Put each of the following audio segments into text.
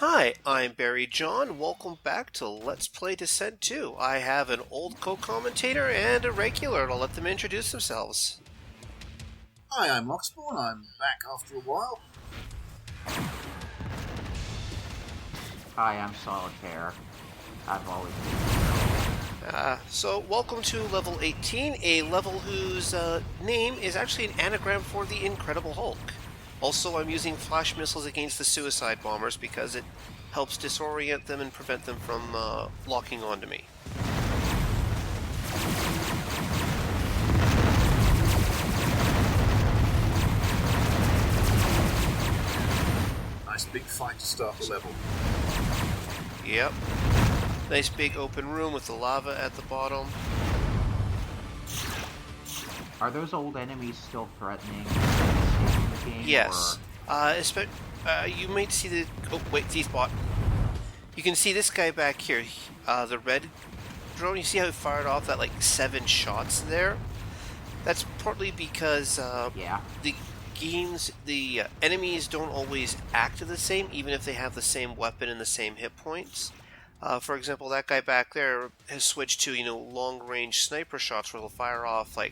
Hi, I'm Barry John. Welcome back to Let's Play Descent 2. I have an old co-commentator and a regular. I'll let them introduce themselves. Hi, I'm Lockspawn. I'm back after a while. Hi, I'm Solitaire. I've always So welcome to level 18, a level whose name is actually an anagram for the Incredible Hulk. Also, I'm using flash missiles against the suicide bombers because it helps disorient them and prevent them from locking onto me. Nice big fight to start the level. Yep. Nice big open room with the lava at the bottom. Are those old enemies still threatening in the game? Yes. You might see the... Oh, wait, Z-spot. You can see this guy back here. The red drone. You see how he fired off that, 7 shots there? That's partly because the enemies don't always act the same, even if they have the same weapon and the same hit points. For example, that guy back there has switched to, long-range sniper shots where they'll fire off, a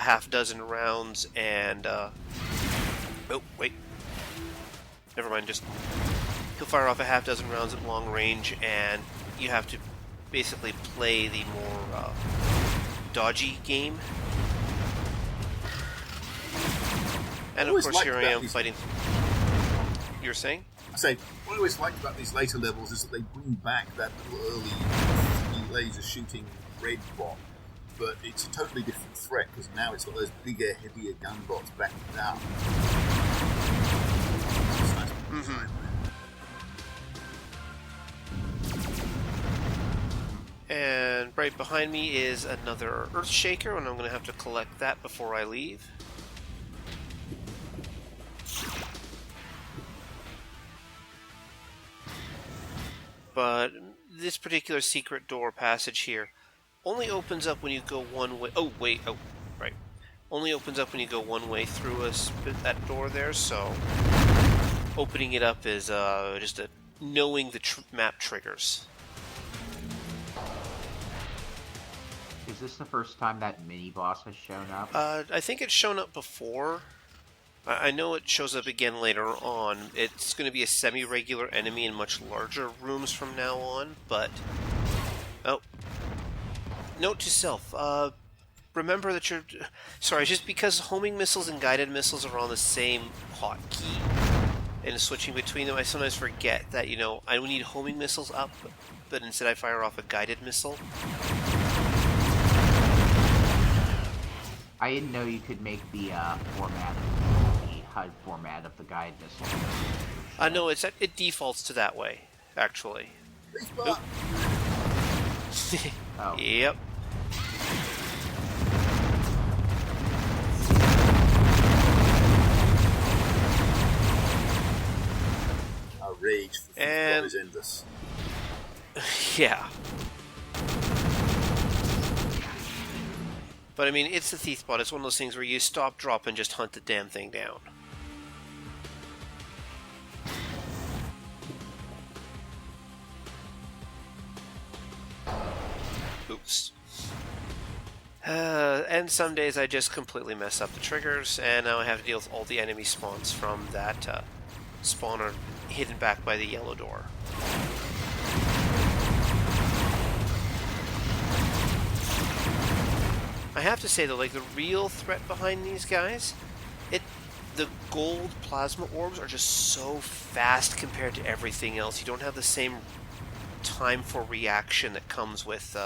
half dozen rounds and, oh, wait. Never mind, he'll fire off a half dozen rounds at long range, and you have to basically play the more, dodgy game. And of course, here I am fighting... You were saying? I say, what I always liked about these later levels is that they bring back that little early laser shooting red bot, but it's a totally different threat because now it's got those bigger, heavier gun bots backing it up. And right behind me is another Earth Shaker, and I'm going to have to collect that before I leave. But this particular secret door passage here only opens up when you go one way. Oh, wait. Oh, right. Only opens up when you go one way through that door there, so opening it up is just knowing the map triggers. Is this the first time that mini-boss has shown up? I think it's shown up before. I know it shows up again later on. It's going to be a semi-regular enemy in much larger rooms from now on, but... Oh. Note to self, remember that you're... Sorry, just because homing missiles and guided missiles are on the same hotkey, and switching between them, I sometimes forget that, I need homing missiles up, but instead I fire off a guided missile. I didn't know you could make the HUD format of the guide missile. No, it defaults to that way, actually. Oh. Oh. Yep. Our rage for and is endless. Yeah. But I mean, it's the Thief Bot. It's one of those things where you stop, drop, and just hunt the damn thing down. Oops. And some days I just completely mess up the triggers, and now I have to deal with all the enemy spawns from that spawner hidden back by the yellow door. I have to say though, the real threat behind these guys, the gold plasma orbs are just so fast compared to everything else. You don't have the same time for reaction that comes with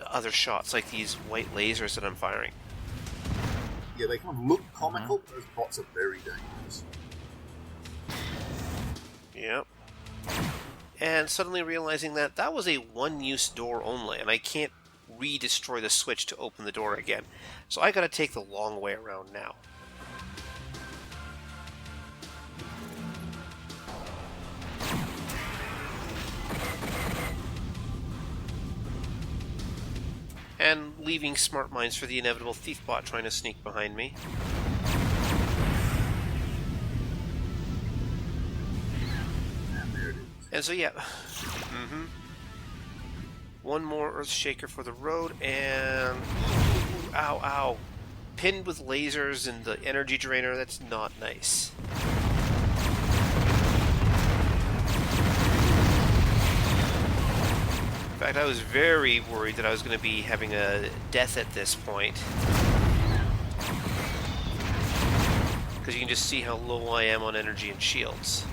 other shots, like these white lasers that I'm firing. Yeah, they kind of look comical, but those bots are very dangerous. Yep. And suddenly realizing that was a one-use door only, and I can't re-destroy the switch to open the door again. So I gotta take the long way around now. And leaving smart minds for the inevitable thief bot trying to sneak behind me. And so yeah, one more Earth Shaker for the road, and ow, ow, pinned with lasers and the energy drainer. That's not nice. In fact, I was very worried that I was going to be having a death at this point. Because you can just see how low I am on energy and shields.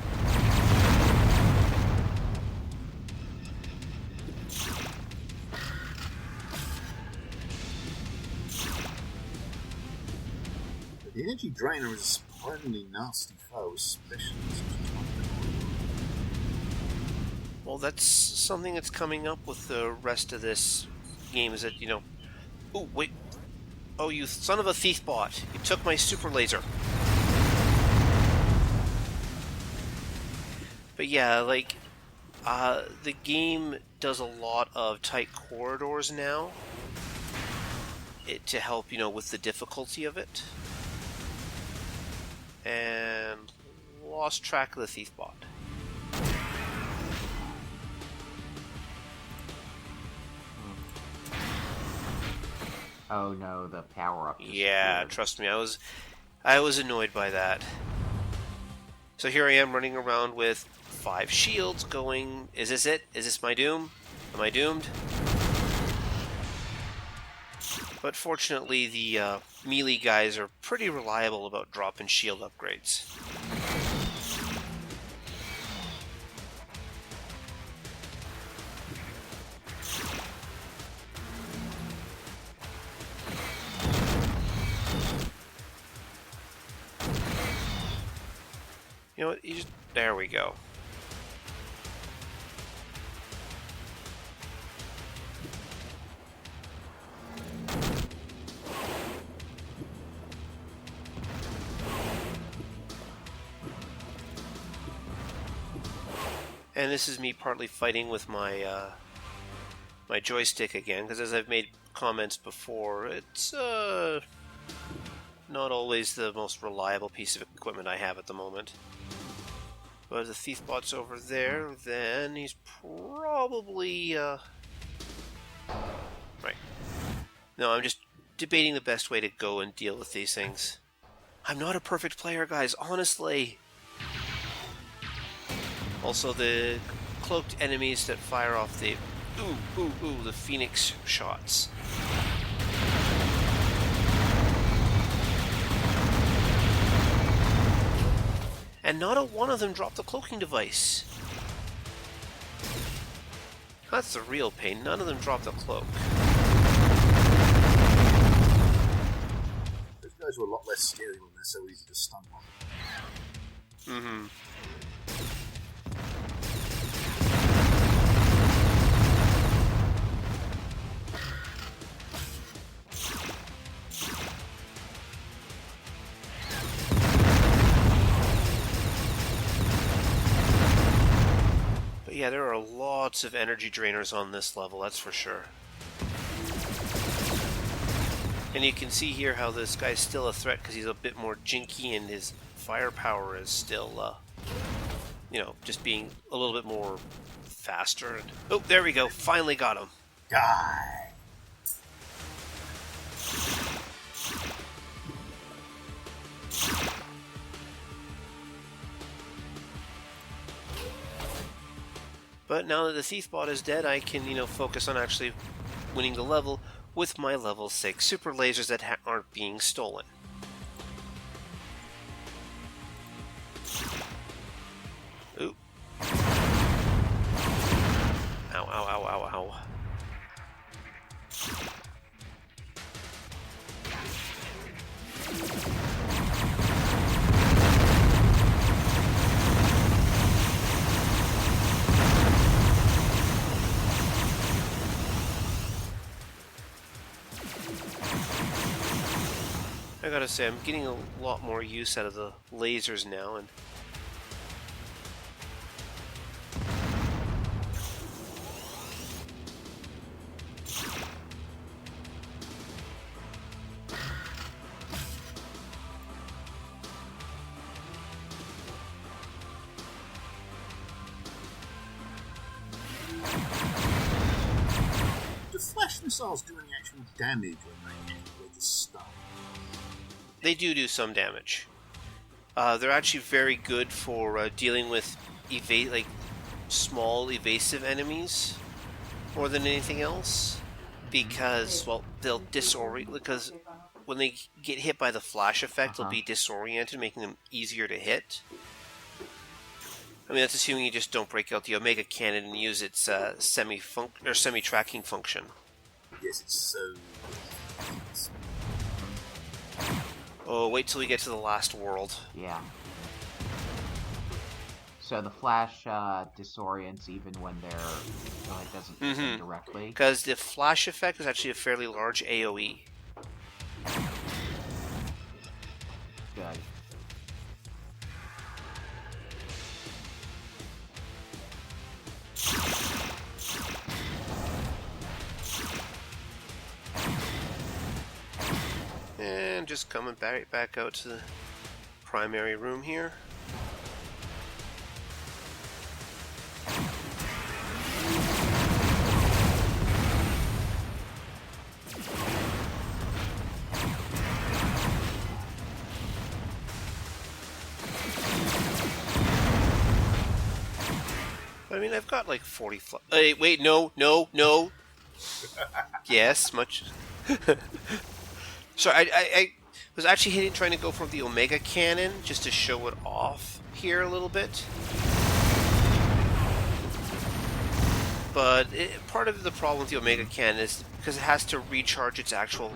The energy drainer is a surprisingly nasty foe, especially Well, that's something that's coming up with the rest of this game, is that, you know... Oh, wait. Oh, you son of a thief bot. You took my super laser. But yeah, like, the game does a lot of tight corridors now to help, you know, with the difficulty of it. And lost track of the thief bot. Oh no, the power up. Yeah, trust me, I was annoyed by that. So here I am running around with 5 shields going, is this it? Is this my doom? Am I doomed? But fortunately the melee guys are pretty reliable about dropping shield upgrades. You know what? There we go. And this is me partly fighting with my my joystick again, because as I've made comments before, it's not always the most reliable piece of equipment I have at the moment. But if the thief bot's over there, then he's probably right. No, I'm just debating the best way to go and deal with these things. I'm not a perfect player, guys, honestly. Also, the cloaked enemies that fire off the the phoenix shots. And not a one of them dropped the cloaking device. That's the real pain. None of them dropped the cloak. those guys are a lot less scary when they're so easy to stun on. Mm-hmm. Yeah, there are lots of energy drainers on this level, that's for sure. And you can see here how this guy's still a threat because he's a bit more jinky and his firepower is still, you know, just being a little bit more faster. And, oh, there we go. Finally got him. Die! But now that the thief bot is dead, I can, you know, focus on actually winning the level with my level 6 super lasers that aren't being stolen. Ooh. Ow, ow, ow, ow, ow. I gotta say, I'm getting a lot more use out of the lasers now, and missiles do any actual damage when they just stun? They do some damage. They're actually very good for dealing with like small evasive enemies more than anything else, because well they'll disorient, because when they get hit by the flash effect, they'll be disoriented, making them easier to hit. I mean, that's assuming you just don't break out the Omega Cannon and use its semi-tracking function. Yes, it's so... Oh, wait till we get to the last world. Yeah. So the flash disorients even when it doesn't hit them directly? Because the flash effect is actually a fairly large AoE. Good. And just coming back out to the primary room here. I mean, I've got like 40 wait, no. Yes, much. So I was actually trying to go for the Omega Cannon just to show it off here a little bit. But part of the problem with the Omega Cannon is because it has to recharge its actual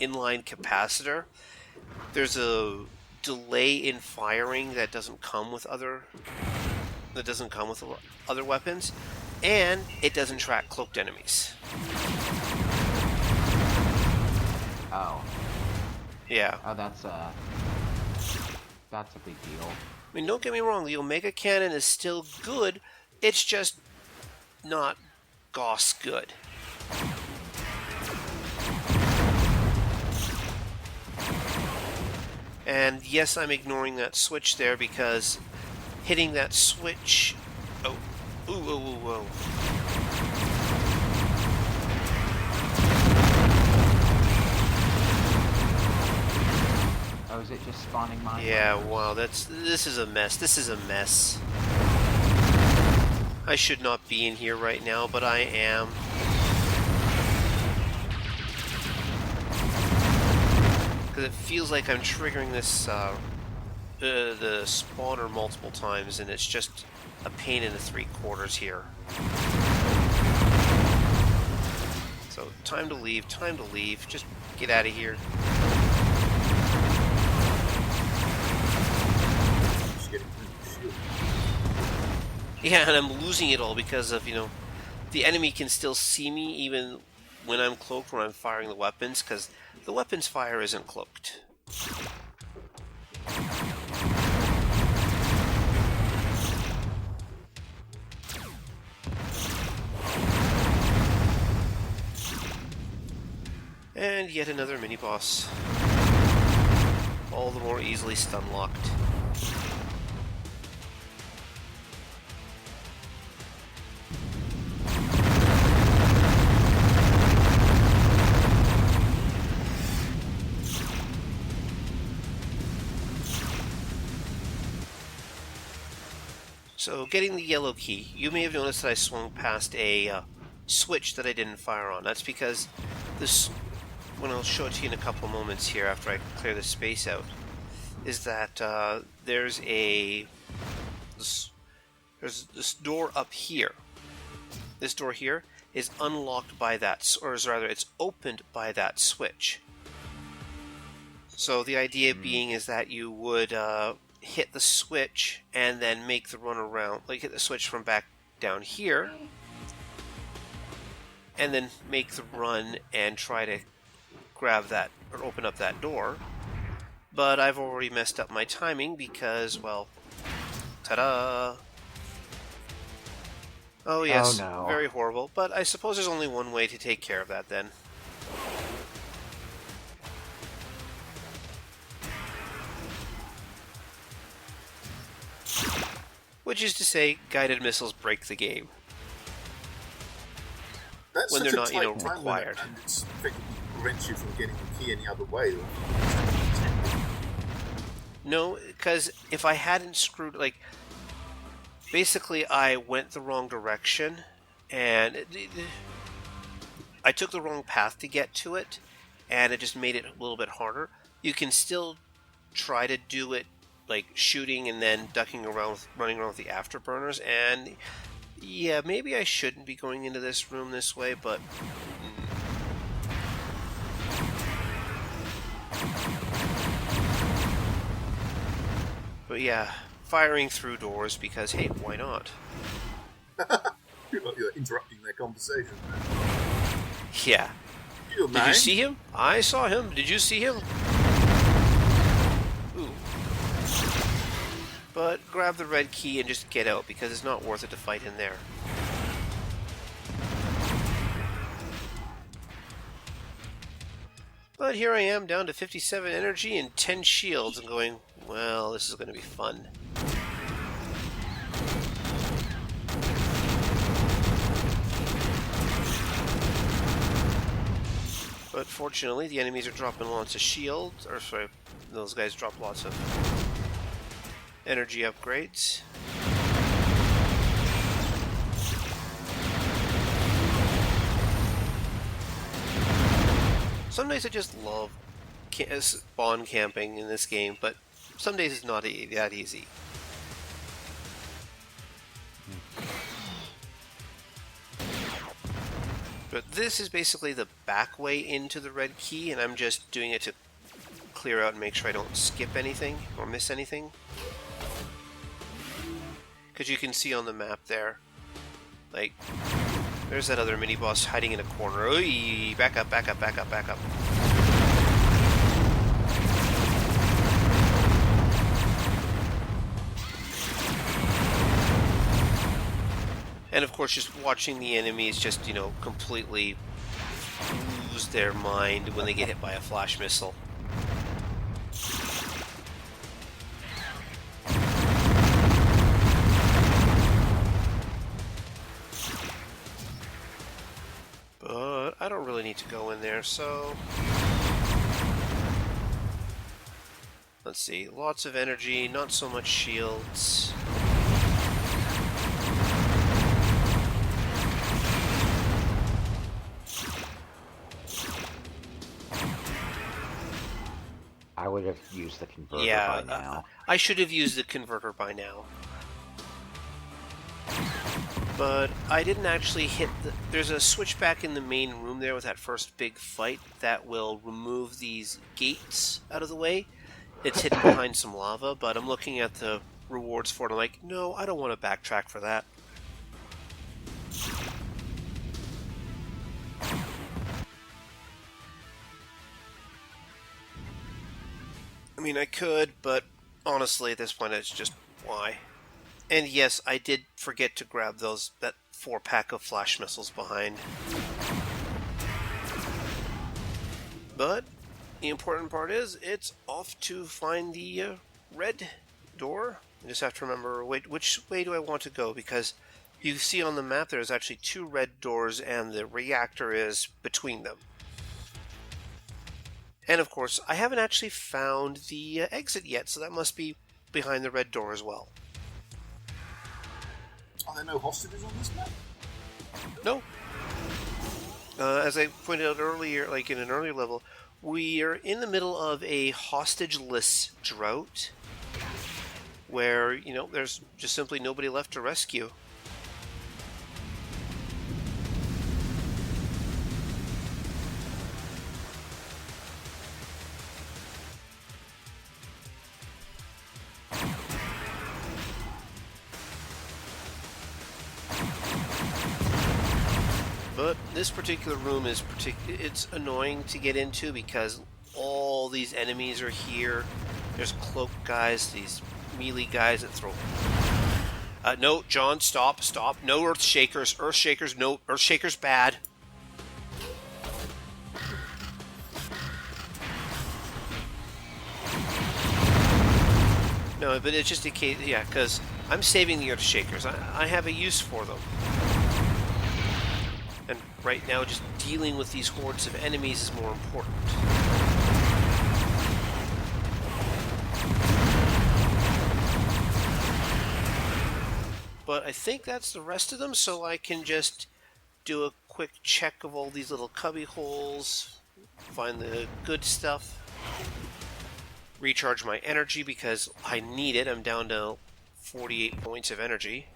inline capacitor. There's a delay in firing that doesn't come with other weapons, and it doesn't track cloaked enemies. Oh. Yeah. Oh, that's a big deal. I mean, don't get me wrong, the Omega Cannon is still good, it's just not Goss good. And yes, I'm ignoring that switch there because hitting that switch... Oh. Ooh. Oh, is it just spawning mine? Yeah, wow, this is a mess. This is a mess. I should not be in here right now, but I am. Because it feels like I'm triggering this, the spawner multiple times, and it's just a pain in the 3/4 here. So, time to leave, just get out of here. Yeah, and I'm losing it all because of, the enemy can still see me even when I'm cloaked, when I'm firing the weapons, because the weapons fire isn't cloaked. And yet another mini-boss. All the more easily stun-locked. So, getting the yellow key, you may have noticed that I swung past a switch that I didn't fire on. That's because this, when I'll show it to you in a couple moments here after I clear the space out, is that there's this door up here. This door here is unlocked by that, or rather, it's opened by that switch. So the idea being is that you would hit the switch and then make the run around, like hit the switch from back down here, and then make the run and try to grab that or open up that door. But I've already messed up my timing because, well, ta-da! Oh yes, oh, no. Very horrible, but I suppose there's only one way to take care of that then. Which is to say, guided missiles break the game. That's when such they're a not, tight time limit, required. and it's effectively prevents you from getting the key any other way. No, because if I hadn't screwed, like, basically I went the wrong direction, and I took the wrong path to get to it, and it just made it a little bit harder. You can still try to do it, like, shooting and then ducking around, running around with the afterburners, and yeah, maybe I shouldn't be going into this room this way, but yeah, firing through doors because, hey, why not? You're interrupting their conversation. Yeah. Did you see him? I saw him. Did you see him? Ooh. But grab the red key and just get out because it's not worth it to fight in there. But here I am down to 57 energy and 10 shields and going, well, this is going to be fun. But fortunately, the enemies are dropping lots of shields, or sorry, those guys drop lots of energy upgrades. Some days I just love spawn camping in this game, but some days it's not that easy. But this is basically the back way into the red key, and I'm just doing it to clear out and make sure I don't skip anything or miss anything. Because you can see on the map there, like, there's that other mini-boss hiding in a corner. Oy, back up, back up, back up, back up. And of course, just watching the enemies just, completely lose their mind when they get hit by a flash missile. But I don't really need to go in there, so let's see. Lots of energy, not so much shields. I would have used the converter by now. I should have used the converter by now. But I didn't actually hit the... There's a switchback in the main room there with that first big fight that will remove these gates out of the way. It's hidden behind some lava, but I'm looking at the rewards for it. I'm like, no, I don't want to backtrack for that. I mean, I could, but honestly, at this point, it's just why. And yes, I did forget to grab that 4-pack of flash missiles behind. But the important part is, it's off to find the red door. I just have to remember, wait, which way do I want to go? Because you see on the map, there's actually 2 red doors, and the reactor is between them. And of course, I haven't actually found the exit yet, so that must be behind the red door as well. Are there no hostages on this map? No. As I pointed out earlier, like in an earlier level, we are in the middle of a hostageless drought where, there's just simply nobody left to rescue. But this particular room is it's annoying to get into because all these enemies are here. There's cloak guys, these melee guys that throw... no, John, stop. No earth shakers. Earth shakers, no. Earth shakers bad. No, but it's just a case, yeah, because I'm saving the earth shakers. I have a use for them. And right now, just dealing with these hordes of enemies is more important. But I think that's the rest of them, so I can just do a quick check of all these little cubby holes, find the good stuff, recharge my energy because I need it. I'm down to 48 points of energy.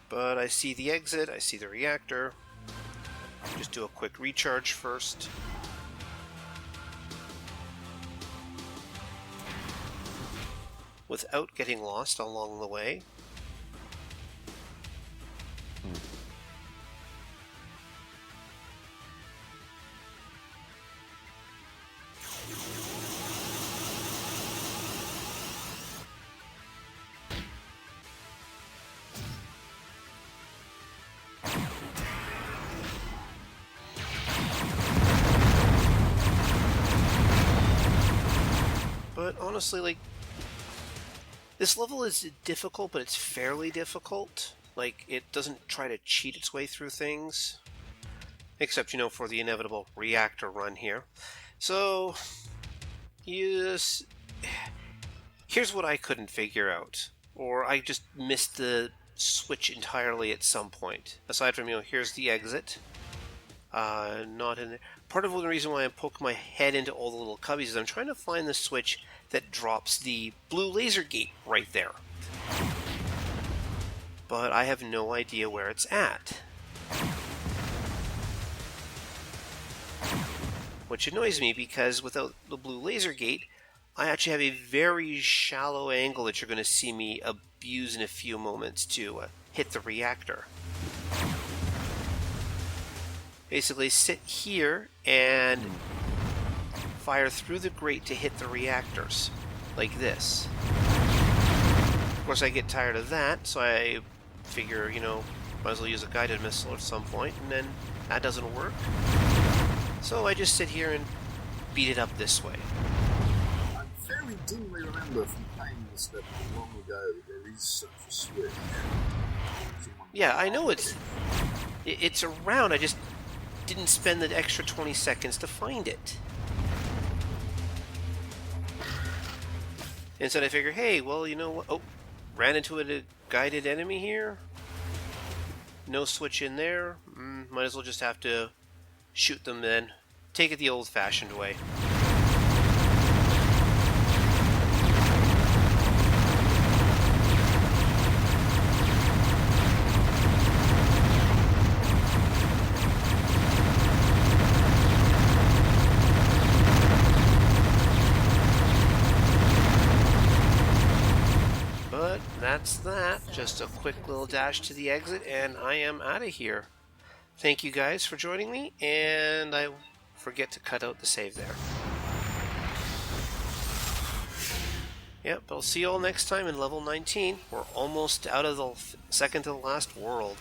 But I see the exit, I see the reactor. Just do a quick recharge first. Without getting lost along the way. But honestly, like, this level is difficult, but it's fairly difficult. Like, it doesn't try to cheat its way through things. Except, you know, for the inevitable reactor run here. So, here's what I couldn't figure out. Or I just missed the switch entirely at some point. Aside from, you know, here's the exit. Not in there. Part of the reason why I'm poking my head into all the little cubbies is I'm trying to find the switch that drops the blue laser gate right there. But I have no idea where it's at. Which annoys me because without the blue laser gate, I actually have a very shallow angle that you're going to see me abuse in a few moments to hit the reactor. Basically sit here and fire through the grate to hit the reactors, like this. Of course, I get tired of that, so I figure, you know, might as well use a guided missile at some point, and then that doesn't work. So I just sit here and beat it up this way. I very dimly remember from playing this level long ago that there is such a switch. Yeah, I know it's around, I just didn't spend the extra 20 seconds to find it. Instead I figure, hey, well, you know what? Oh, ran into a guided enemy here. No switch in there. Might as well just have to shoot them then. Take it the old-fashioned way. That's that. Just a quick little dash to the exit, and I am out of here. Thank you guys for joining me, and I forget to cut out the save there. Yep, I'll see you all next time in level 19. We're almost out of the second to the last world.